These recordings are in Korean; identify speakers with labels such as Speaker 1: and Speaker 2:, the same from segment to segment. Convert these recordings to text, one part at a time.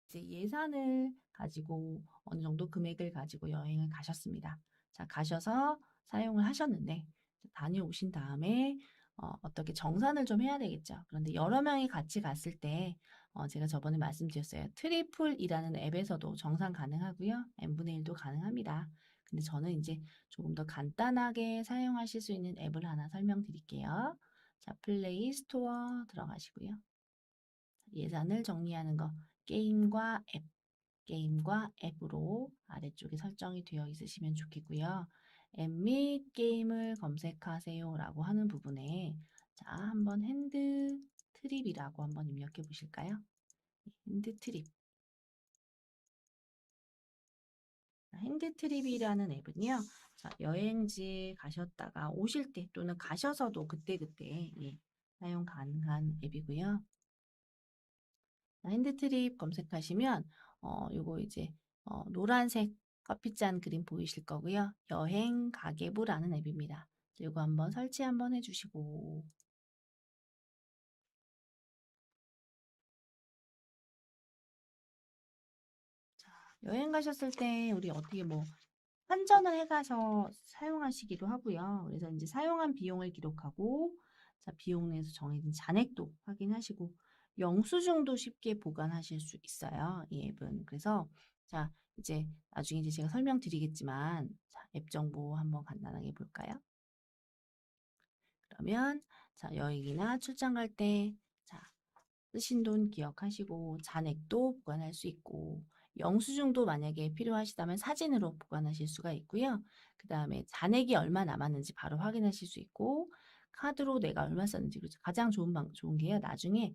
Speaker 1: 이제 예산을 가지고 어느 정도 금액을 가지고 여행을 가셨습니다. 자, 가셔서 사용을 하셨는데 다녀오신 다음에 어떻게 정산을 좀 해야 되겠죠. 그런데 여러 명이 같이 갔을 때 제가 저번에 말씀드렸어요. 트리플이라는 앱에서도 정산 가능하고요. n분의 1도 가능합니다. 근데 저는 이제 조금 더 간단하게 사용하실 수 있는 앱을 하나 설명드릴게요. 자, 플레이 스토어 들어가시고요. 예산을 정리하는 거 게임과 앱, 게임과 앱으로 아래쪽에 설정이 되어 있으시면 좋겠고요. 앱 및 게임을 검색하세요 라고 하는 부분에 자, 한번 핸드 트립이라고 한번 입력해 보실까요? 핸드 트립. 핸드 트립이라는 앱은요. 자, 여행지 가셨다가 오실 때 또는 가셔서도 그때그때 사용 가능한 앱이고요. 핸드트립 검색하시면 요거 이제 노란색 커피잔 그림 보이실 거고요. 여행 가계부라는 앱입니다. 요거 한번 설치 한번 해주시고 여행 가셨을 때 우리 어떻게 뭐 환전을 해가서 사용하시기도 하고요. 그래서 이제 사용한 비용을 기록하고 자, 비용 내에서 정해진 잔액도 확인하시고 영수증도 쉽게 보관하실 수 있어요. 이 앱은. 그래서 자, 이제 나중에 이제 제가 설명드리겠지만 자, 앱 정보 한번 간단하게 볼까요? 그러면 자, 여행이나 출장 갈 때 자, 쓰신 돈 기억하시고 잔액도 보관할 수 있고 영수증도 만약에 필요하시다면 사진으로 보관하실 수가 있고요. 그 다음에 잔액이 얼마 남았는지 바로 확인하실 수 있고 카드로 내가 얼마 썼는지 그렇죠. 가장 좋은 게요. 나중에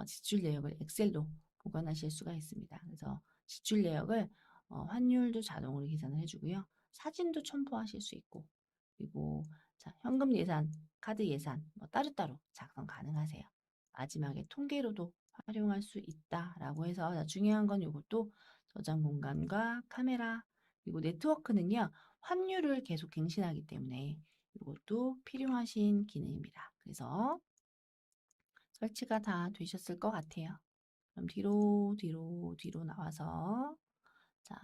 Speaker 1: 지출 내역을 엑셀로 보관하실 수가 있습니다. 그래서 지출 내역을 환율도 자동으로 계산을 해주고요. 사진도 첨부하실 수 있고 그리고 자, 현금 예산, 카드 예산 뭐 따로따로 작성 가능하세요. 마지막에 통계로도 활용할 수 있다라고 해서 중요한 건 이것도 저장 공간과 카메라 그리고 네트워크는요. 환율을 계속 갱신하기 때문에 이것도 필요하신 기능입니다. 그래서 설치가 다 되셨을 것 같아요. 그럼 뒤로 나와서 자,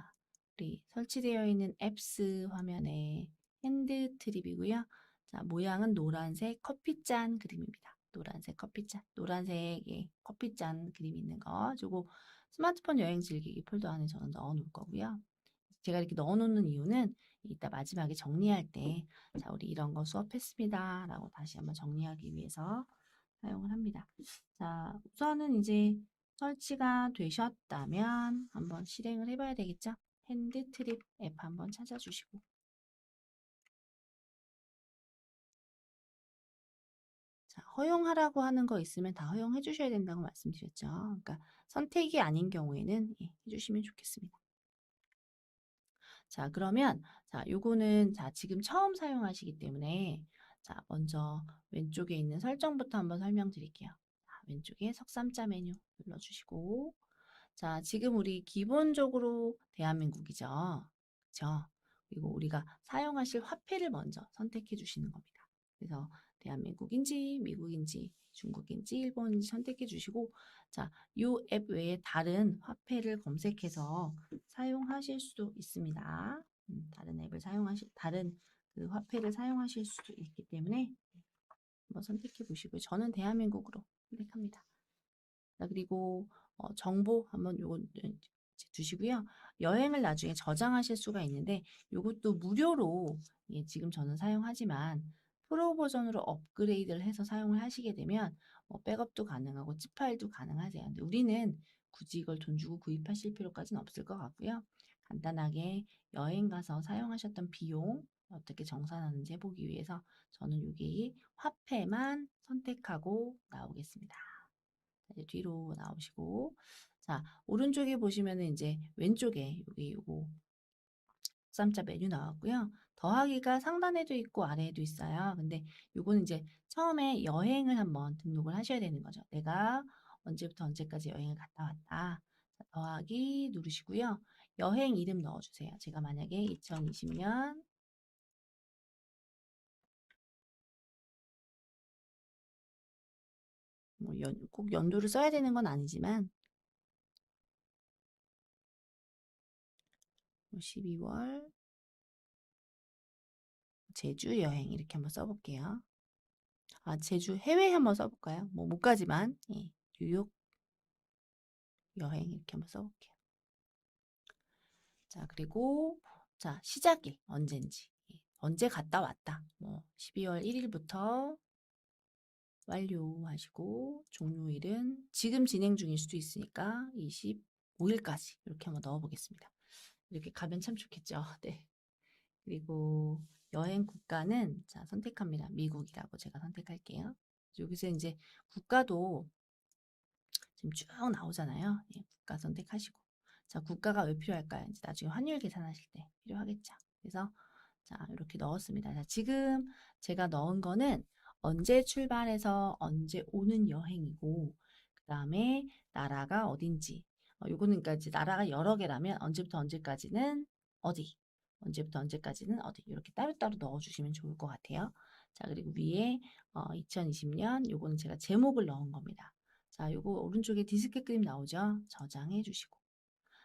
Speaker 1: 우리 설치되어 있는 앱스 화면에 핸드 트립이고요. 자, 모양은 노란색 커피잔 그림입니다. 노란색 커피잔, 노란색의 커피잔 그림 있는 거. 저거 스마트폰 여행 즐기기 폴더 안에 저는 넣어 놓을 거고요. 제가 이렇게 넣어 놓는 이유는 이따 마지막에 정리할 때, 자, 우리 이런 거 수업했습니다. 라고 다시 한번 정리하기 위해서 사용을 합니다. 자, 우선은 이제 설치가 되셨다면 한번 실행을 해봐야 되겠죠? 핸드 트립 앱 한번 찾아주시고 자, 허용하라고 하는 거 있으면 다 허용해 주셔야 된다고 말씀드렸죠. 그러니까 선택이 아닌 경우에는 해주시면 좋겠습니다. 자, 그러면 자, 요거는 자, 지금 처음 사용하시기 때문에 자, 먼저 왼쪽에 있는 설정부터 한번 설명드릴게요. 자, 왼쪽에 석삼자 메뉴 눌러주시고 자, 지금 우리 기본적으로 대한민국이죠. 그죠? 그리고 우리가 사용하실 화폐를 먼저 선택해 주시는 겁니다. 그래서 대한민국인지 미국인지 중국인지 일본인지 선택해 주시고 자, 이 앱 외에 다른 화폐를 검색해서 사용하실 수도 있습니다. 다른 앱을 다른 그 화폐를 사용하실 수도 있기 때문에 한번 선택해 보시고요. 저는 대한민국으로 선택합니다. 자, 그리고 정보 한번 요거 두시고요. 여행을 나중에 저장하실 수가 있는데 요것도 무료로 지금 저는 사용하지만 프로 버전으로 업그레이드를 해서 사용을 하시게 되면 백업도 가능하고 집 파일도 가능하세요. 근데 우리는 굳이 이걸 돈 주고 구입하실 필요까지는 없을 것 같고요. 간단하게 여행 가서 사용하셨던 비용 어떻게 정산하는지 해보기 위해서 저는 여기 화폐만 선택하고 나오겠습니다. 이제 뒤로 나오시고 자 오른쪽에 보시면은 이제 왼쪽에 여기 요거 쌈자 메뉴 나왔고요. 더하기가 상단에도 있고 아래에도 있어요. 근데 요거는 이제 처음에 여행을 한번 등록을 하셔야 되는 거죠. 내가 언제부터 언제까지 여행을 갔다 왔다. 자, 더하기 누르시고요. 여행 이름 넣어주세요. 제가 만약에 2020년 꼭 연도를 써야 되는 건 아니지만 12월 제주 여행 이렇게 한번 써볼게요. 아, 제주 해외 한번 써볼까요? 뭐 못 가지만 예, 뉴욕 여행 이렇게 한번 써볼게요. 자, 그리고 자, 시작일 언젠지 예, 언제 갔다 왔다. 뭐 12월 1일부터 완료하시고 종료일은 지금 진행 중일 수도 있으니까 25일까지 이렇게 한번 넣어보겠습니다. 이렇게 가면 참 좋겠죠. 네. 그리고 여행 국가는 자 선택합니다. 미국이라고 제가 선택할게요. 여기서 이제 국가도 지금 쭉 나오잖아요. 예, 국가 선택하시고 자 국가가 왜 필요할까요? 이제 나중에 환율 계산하실 때 필요하겠죠. 그래서 자 이렇게 넣었습니다. 자 지금 제가 넣은 거는 언제 출발해서 언제 오는 여행이고 그 다음에 나라가 어딘지 요거는 그러니까 이제 나라가 여러 개라면 언제부터 언제까지는 어디 언제부터 언제까지는 어디 이렇게 따로따로 넣어주시면 좋을 것 같아요. 자 그리고 위에 2020년 요거는 제가 제목을 넣은 겁니다. 자, 요거 오른쪽에 디스크 그림 나오죠? 저장해 주시고.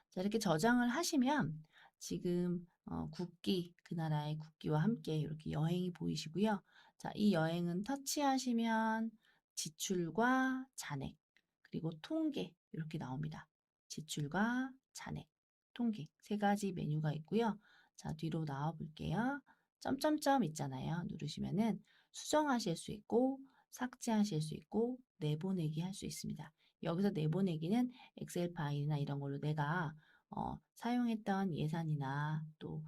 Speaker 1: 자, 이렇게 저장을 하시면 지금 국기, 그 나라의 국기와 함께 이렇게 여행이 보이시고요. 자, 이 여행은 터치하시면 지출과 잔액, 그리고 통계 이렇게 나옵니다. 지출과 잔액, 통계 세 가지 메뉴가 있고요. 자, 뒤로 나와 볼게요. 점점점 있잖아요. 누르시면은 수정하실 수 있고 삭제하실 수 있고 내보내기 할 수 있습니다. 여기서 내보내기는 엑셀 파일이나 이런 걸로 내가 사용했던 예산이나 또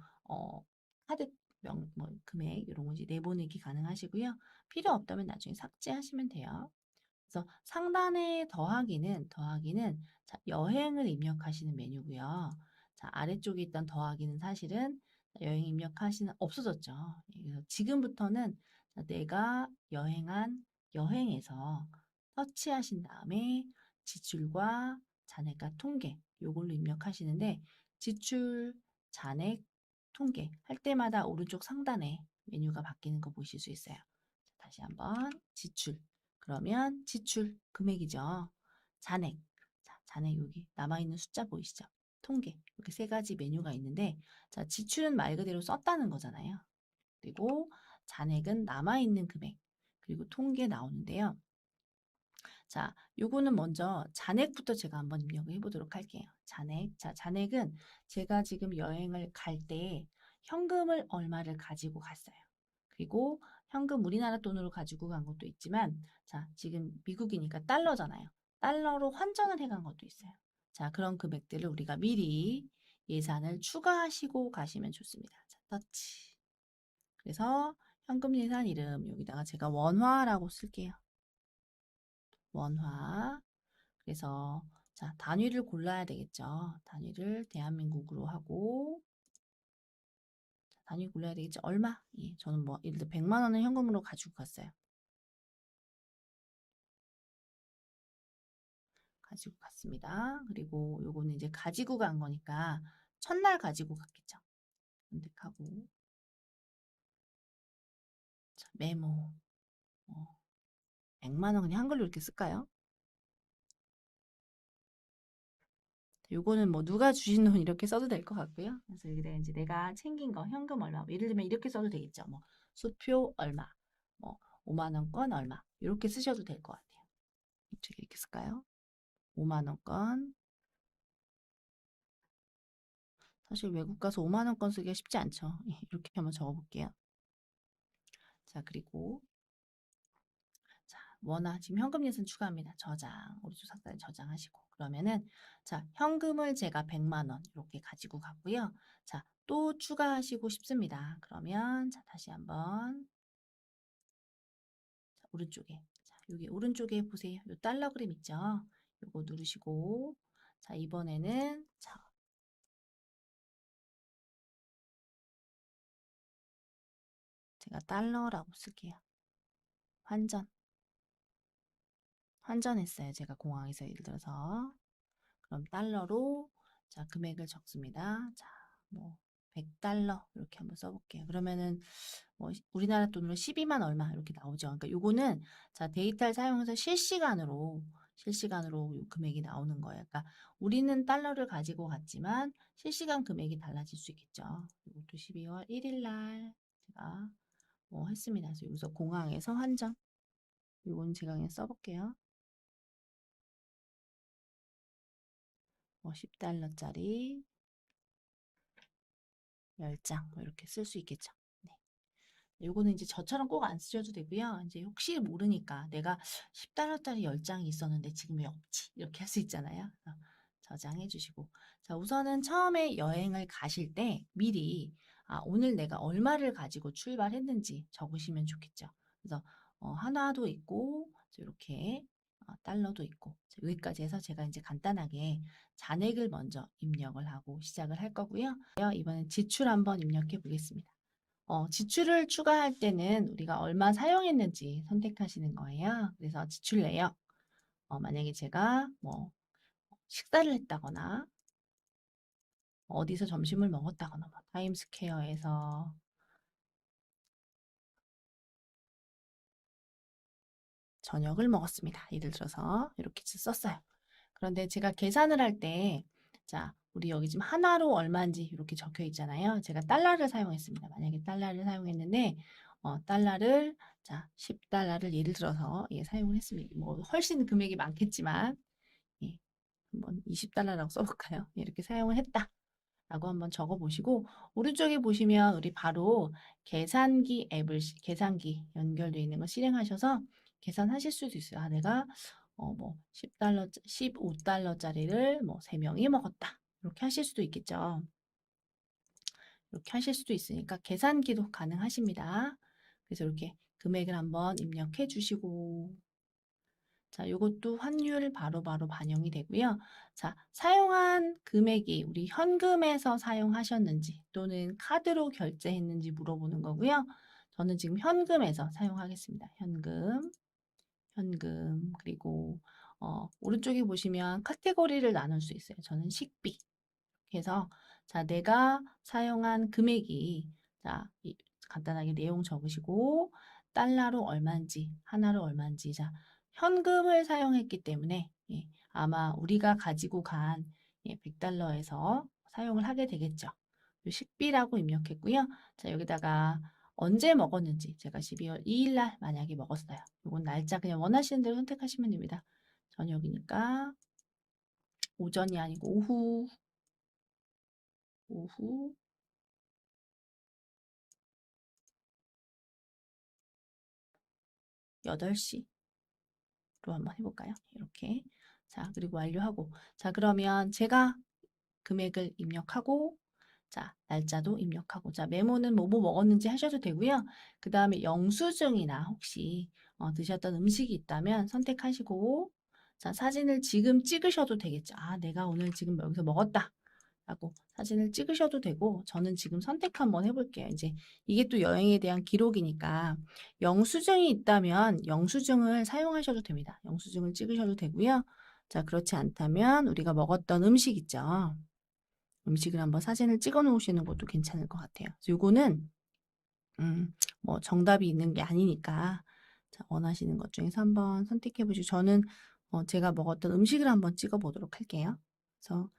Speaker 1: 카드 뭐 금액 이런 거 이제 내보내기 가능하시고요. 필요 없다면 나중에 삭제하시면 돼요. 그래서 상단에 더하기는 자, 여행을 입력하시는 메뉴고요. 자, 아래쪽에 있던 더하기는 사실은 여행 입력하시는 없어졌죠. 예, 그래서 지금부터는 자, 내가 여행한 여행에서 터치하신 다음에 지출과 잔액과 통계 요걸로 입력하시는데 지출, 잔액, 통계 할 때마다 오른쪽 상단에 메뉴가 바뀌는 거 보실 수 있어요. 다시 한번 지출 그러면 지출 금액이죠. 잔액. 자, 잔액 여기 남아있는 숫자 보이시죠? 통계. 이렇게 세 가지 메뉴가 있는데 자, 지출은 말 그대로 썼다는 거잖아요. 그리고 잔액은 남아있는 금액. 그리고 통계 나오는데요. 자, 요거는 먼저 잔액부터 제가 한번 입력을 해보도록 할게요. 잔액. 자, 잔액은 제가 지금 여행을 갈 때 현금을 얼마를 가지고 갔어요. 그리고 현금 우리나라 돈으로 가지고 간 것도 있지만, 자, 지금 미국이니까 달러잖아요. 달러로 환전을 해간 것도 있어요. 자, 그런 금액들을 우리가 미리 예산을 추가하시고 가시면 좋습니다. 자, 터치. 그래서 현금 예산 이름 여기다가 제가 원화라고 쓸게요. 원화. 그래서 자, 단위를 골라야 되겠죠. 단위를 대한민국으로 하고 단위 골라야 되겠죠. 얼마? 예, 저는 뭐 예를 들어 100만 원을 현금으로 가지고 갔어요. 가지고 갔습니다. 그리고 요거는 이제 가지고 간 거니까 첫날 가지고 갔겠죠. 선택하고 자, 메모 100만 원 그냥 한글로 이렇게 쓸까요? 요거는 뭐 누가 주신 돈 이렇게 써도 될 것 같고요. 그래서 여기다 이제 내가 챙긴 거 현금 얼마 뭐 예를 들면 이렇게 써도 되겠죠. 뭐 수표 얼마 뭐 5만 원권 얼마 이렇게 쓰셔도 될 것 같아요. 이렇게 쓸까요? 5만 원권 사실 외국 가서 5만 원권 쓰기가 쉽지 않죠. 예, 이렇게 한번 적어볼게요. 자 그리고 자 원화 지금 현금 예산 추가합니다. 저장 오른쪽 상단에 저장하시고 그러면은 자 현금을 제가 100만 원 이렇게 가지고 갔고요. 자 또 추가하시고 싶습니다. 그러면 자 다시 한번 자, 오른쪽에 자 여기 오른쪽에 보세요. 요 달러 그림 있죠? 요거 누르시고 자 이번에는 자 제가 달러라고 쓸게요. 환전 환전했어요. 제가 공항에서 예를 들어서 그럼 달러로 자 금액을 적습니다. 자, 뭐 100달러 이렇게 한번 써볼게요. 그러면은 뭐 우리나라 돈으로 12만 얼마 이렇게 나오죠. 그러니까 요거는 자 데이터를 사용해서 실시간으로 실시간으로 요 금액이 나오는 거예요. 그러니까 우리는 달러를 가지고 갔지만 실시간 금액이 달라질 수 있겠죠. 이것도 12월 1일 날 제가 뭐 했습니다. 그래서 여기서 공항에서 환전. 이건 제가 그냥 써볼게요. 10달러짜리 10장 이렇게 쓸 수 있겠죠. 네. 요거는 이제 저처럼 꼭 안 쓰셔도 되고요. 이제 혹시 모르니까 내가 10달러짜리 10장이 있었는데 지금 왜 없지? 이렇게 할 수 있잖아요. 저장해 주시고. 자, 우선은 처음에 여행을 가실 때 미리 오늘 내가 얼마를 가지고 출발했는지 적으시면 좋겠죠. 그래서 하나도 있고 이렇게 달러도 있고 여기까지 해서 제가 이제 간단하게 잔액을 먼저 입력을 하고 시작을 할 거고요. 이번엔 지출 한번 입력해 보겠습니다. 지출을 추가할 때는 우리가 얼마 사용했는지 선택하시는 거예요. 그래서 지출 내역, 만약에 제가 뭐 식사를 했다거나 어디서 점심을 먹었다거나 뭐 타임스퀘어에서 저녁을 먹었습니다. 예를 들어서 이렇게 썼어요. 그런데 제가 계산을 할 때, 자, 우리 여기 지금 하나로 얼마인지 이렇게 적혀 있잖아요. 제가 달러를 사용했습니다. 만약에 달러를 사용했는데, 달러를, 자, 10달러를 예를 들어서 사용을 했습니다. 뭐 훨씬 금액이 많겠지만, 예, 한번 20달러라고 써볼까요? 이렇게 사용을 했다. 라고 한번 적어 보시고 오른쪽에 보시면 우리 바로 계산기 앱을 계산기 연결되어 있는 거 실행하셔서 계산하실 수도 있어요. 내가 뭐 10달러 15달러짜리를 뭐 3명이 먹었다. 이렇게 하실 수도 있겠죠. 이렇게 하실 수도 있으니까 계산기도 가능하십니다. 그래서 이렇게 금액을 한번 입력해 주시고 자, 요것도 환율 바로바로 반영이 되고요. 자, 사용한 금액이 우리 현금에서 사용하셨는지 또는 카드로 결제했는지 물어보는 거고요. 저는 지금 현금에서 사용하겠습니다. 현금, 그리고 오른쪽에 보시면 카테고리를 나눌 수 있어요. 저는 식비. 그래서 자, 내가 사용한 금액이 자, 간단하게 내용 적으시고 달러로 얼마인지, 하나로 얼마인지 자, 현금을 사용했기 때문에 아마 우리가 가지고 간 100달러에서 사용을 하게 되겠죠. 식비라고 입력했고요. 자, 여기다가 언제 먹었는지 제가 12월 2일 날 만약에 먹었어요. 이건 날짜 그냥 원하시는 대로 선택하시면 됩니다. 저녁이니까 오전이 아니고 오후 8시로 한번 해볼까요? 이렇게. 자, 그리고 완료하고. 자, 그러면 제가 금액을 입력하고, 자, 날짜도 입력하고. 자, 메모는 뭐 먹었는지 하셔도 되고요. 그 다음에 영수증이나 혹시 드셨던 음식이 있다면 선택하시고, 자, 사진을 지금 찍으셔도 되겠죠. 내가 오늘 지금 여기서 먹었다. 라고 사진을 찍으셔도 되고 저는 지금 선택 한번 해볼게요. 이제 이게 또 여행에 대한 기록이니까 영수증이 있다면 영수증을 사용하셔도 됩니다. 영수증을 찍으셔도 되고요. 자, 그렇지 않다면 우리가 먹었던 음식 있죠. 음식을 한번 사진을 찍어 놓으시는 것도 괜찮을 것 같아요. 그래서 요거는 뭐 정답이 있는 게 아니니까 자, 원하시는 것 중에서 한번 선택해 보시고 저는 제가 먹었던 음식을 한번 찍어 보도록 할게요. 그래서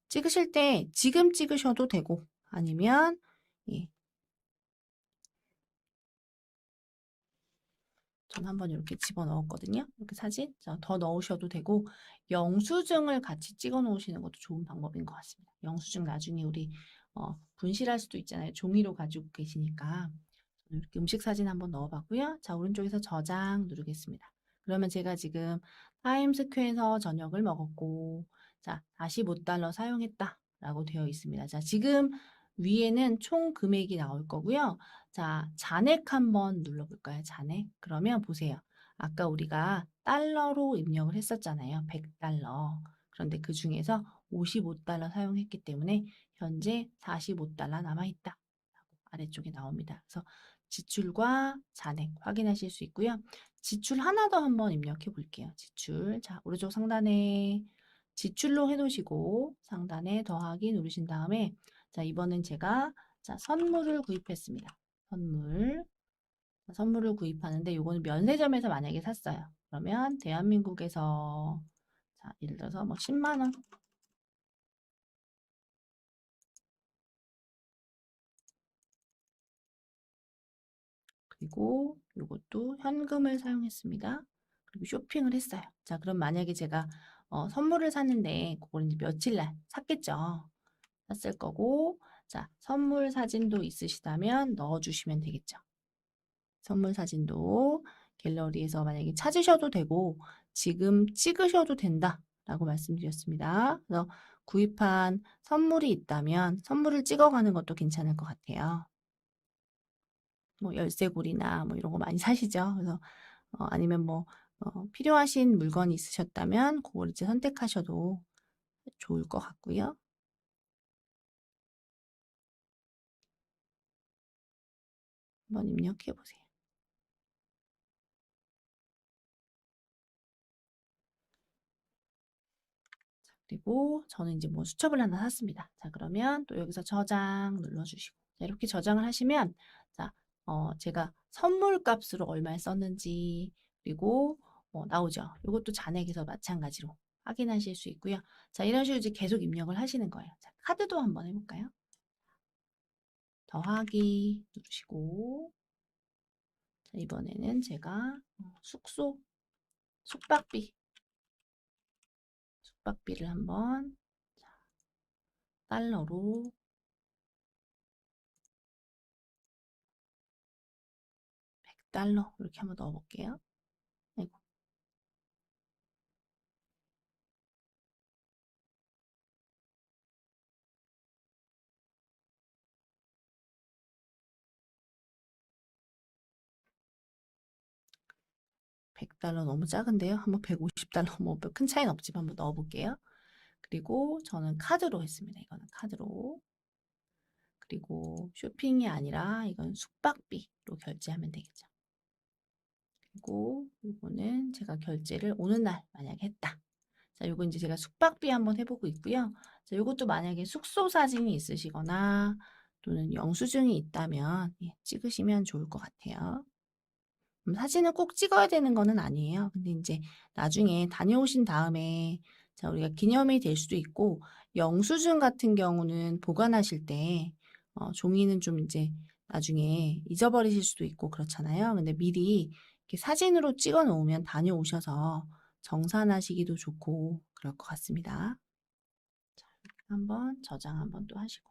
Speaker 1: 찍으실 때 지금 찍으셔도 되고 아니면 예, 전 한번 이렇게 집어넣었거든요. 이렇게 사진 더 넣으셔도 되고 영수증을 같이 찍어 놓으시는 것도 좋은 방법인 것 같습니다. 영수증 나중에 우리 분실할 수도 있잖아요. 종이로 가지고 계시니까 이렇게 음식 사진 한번 넣어봤고요. 자, 오른쪽에서 저장 누르겠습니다. 그러면 제가 지금 타임스퀘어에서 저녁을 먹었고 자, 45달러 사용했다 라고 되어 있습니다. 자, 지금 위에는 총 금액이 나올 거고요. 자, 잔액 한번 눌러볼까요? 잔액. 그러면 보세요. 아까 우리가 달러로 입력을 했었잖아요. 100달러. 그런데 그 중에서 55달러 사용했기 때문에 현재 45달러 남아있다. 아래쪽에 나옵니다. 그래서 지출과 잔액 확인하실 수 있고요. 지출 하나 더 한번 입력해 볼게요. 지출. 자, 오른쪽 상단에 지출로 해놓으시고 상단에 더하기 누르신 다음에 자, 이번엔 제가 자, 선물을 구입했습니다. 선물을 구입하는데 이거는 면세점에서 만약에 샀어요. 그러면 대한민국에서 자, 예를 들어서 뭐 10만 원. 그리고 이것도 현금을 사용했습니다. 그리고 쇼핑을 했어요. 자, 그럼 만약에 제가 선물을 샀는데 그걸 이제 며칠 날 샀겠죠. 샀을 거고, 자, 선물 사진도 있으시다면 넣어주시면 되겠죠. 선물 사진도 갤러리에서 만약에 찾으셔도 되고, 지금 찍으셔도 된다라고 말씀드렸습니다. 그래서 구입한 선물이 있다면 선물을 찍어가는 것도 괜찮을 것 같아요. 뭐 열쇠고리나 뭐 이런 거 많이 사시죠. 그래서 아니면 뭐 필요하신 물건이 있으셨다면 그걸 이제 선택하셔도 좋을 것 같고요. 한번 입력해 보세요. 그리고 저는 이제 뭐 수첩을 하나 샀습니다. 자, 그러면 또 여기서 저장 눌러주시고, 자, 이렇게 저장을 하시면, 자, 제가 선물 값으로 얼마에 썼는지, 그리고 나오죠. 이것도 잔액에서 마찬가지로 확인하실 수 있고요. 자, 이런 식으로 이제 계속 입력을 하시는 거예요. 자, 카드도 한번 해볼까요? 더하기 누르시고, 자, 이번에는 제가 숙박비, 숙박비를 한번 달러로 100달러 이렇게 한번 넣어볼게요. 아이고, 100달러 너무 작은데요. 한번 150달러 뭐 큰 차이는 없지만 한번 넣어볼게요. 그리고 저는 카드로 했습니다. 이거는 카드로. 그리고 쇼핑이 아니라 이건 숙박비로 결제하면 되겠죠. 그리고 이거는 제가 결제를 오는 날 만약에 했다. 자, 요거 이제 제가 숙박비 한번 해보고 있고요. 자, 요것도 만약에 숙소 사진이 있으시거나 또는 영수증이 있다면 찍으시면 좋을 것 같아요. 사진을 꼭 찍어야 되는 거는 아니에요. 근데 이제 나중에 다녀오신 다음에 자, 우리가 기념이 될 수도 있고 영수증 같은 경우는 보관하실 때 종이는 좀 이제 나중에 잊어버리실 수도 있고 그렇잖아요. 근데 미리 이렇게 사진으로 찍어 놓으면 다녀오셔서 정산하시기도 좋고 그럴 것 같습니다. 자, 한번 저장 한번 또 하시고.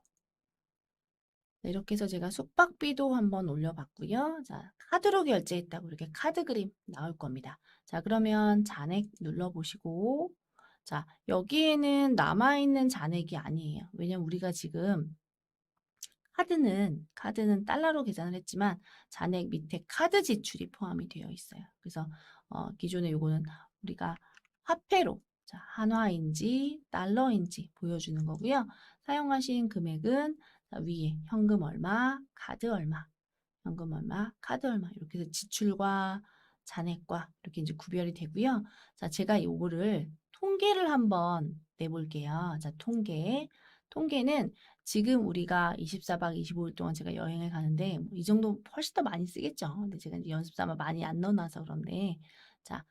Speaker 1: 네, 이렇게 해서 제가 숙박비도 한번 올려봤고요. 자, 카드로 결제했다고 이렇게 카드 그림 나올 겁니다. 자, 그러면 잔액 눌러보시고, 자, 여기에는 남아있는 잔액이 아니에요. 왜냐면 우리가 지금 카드는 달러로 계산을 했지만 잔액 밑에 카드 지출이 포함이 되어 있어요. 그래서 기존에 요거는 우리가 화폐로 자, 한화인지 달러인지 보여주는 거고요. 사용하신 금액은 자, 위에 현금 얼마, 카드 얼마, 현금 얼마, 카드 얼마 이렇게 해서 지출과 잔액과 이렇게 이제 구별이 되고요. 자, 제가 요거를 통계를 한번 내볼게요. 자, 통계는 지금 우리가 24박 25일 동안 제가 여행을 가는데 뭐이 정도 훨씬 더 많이 쓰겠죠. 근데 제가 이제 연습 삼아 많이 안 넣어놔서 그런데 자,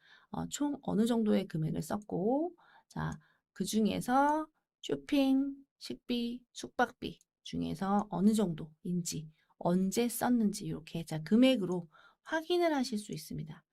Speaker 1: 총 어느 정도의 금액을 썼고 자, 그 중에서 쇼핑, 식비, 숙박비 중에서 어느 정도인지 언제 썼는지 이렇게 자, 금액으로 확인을 하실 수 있습니다.